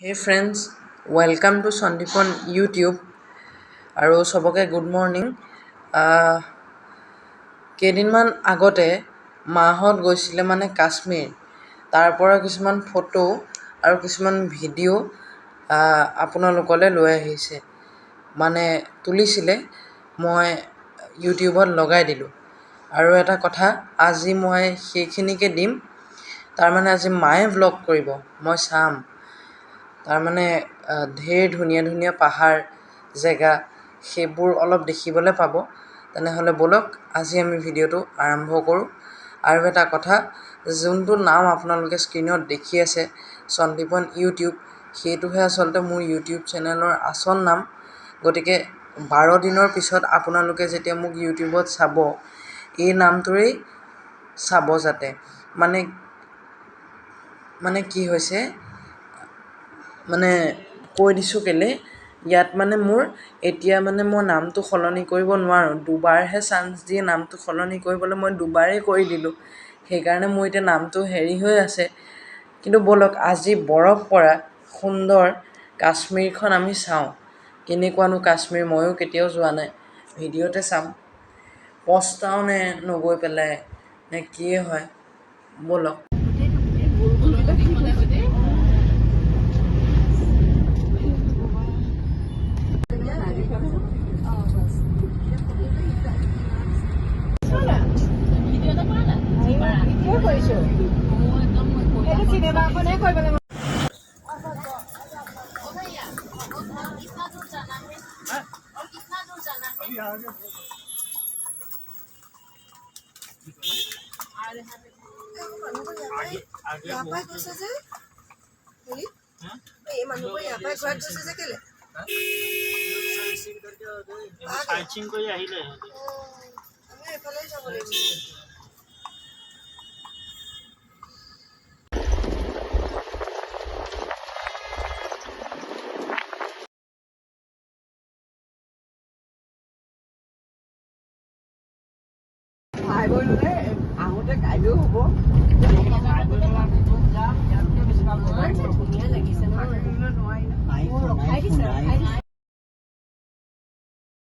Hey friends, welcome to Sandipan YouTube আৰু সবকে good morning. কেইদিনমান আগতে মাহঁত গৈছিলে মানে কাশ্মীৰ, তাৰ পৰা কিছুমান ফটো আৰু কিছুমান ভিডিঅ' আপোনালোকলৈ লৈ আহিছে, মানে তুলিছিলে, মই ইউটিউবত লগাই দিলোঁ। আৰু এটা কথা, আজি মই সেইখিনিকে দিম। তাৰমানে আজি মায়ে ভ্লগ কৰিব, মই চাম। তাৰমানে ঢেৰ ধুনীয়া ধুনীয়া পাহাৰ জেগা সেইবোৰ অলপ দেখিবলৈ পাব। তেনেহ'লে ব'লক আজি আমি ভিডিঅ'টো আৰম্ভ কৰোঁ। আৰু এটা কথা, যোনটো নাম আপোনালোকে স্ক্ৰীণত দেখি আছে সন্দীপন ইউটিউব, সেইটোহে আচলতে মোৰ ইউটিউব চেনেলৰ আচল নাম। গতিকে 12 দিনৰ পিছত আপোনালোকে যেতিয়া মোক ইউটিউবত চাব, এই নামটোৰেই চাব যাতে। মানে কি হৈছে, মানে কৈ দিছোঁ কেলৈ, ইয়াত মানে মোৰ এতিয়া মানে মই নামটো সলনি কৰিব নোৱাৰোঁ। দুবাৰহে চান্স দিয়ে নামটো সলনি কৰিবলৈ, মই দুবাৰেই কৰি দিলোঁ। সেইকাৰণে মোৰ এতিয়া নামটো হেৰি হৈ আছে। কিন্তু ব'লক আজি বৰফ পৰা সুন্দৰ কাশ্মীৰখন আমি চাওঁ। কেনেকুৱানো কাশ্মীৰ, ময়ো কেতিয়াও যোৱা নাই, ভিডিঅ'তে চাম। পস্তাও নে নগৈ পেলাই নে কিয়ে হয়, ব'লক। আহোঁতে কাইলৈও হ'ব। ধুনীয়া লাগিছে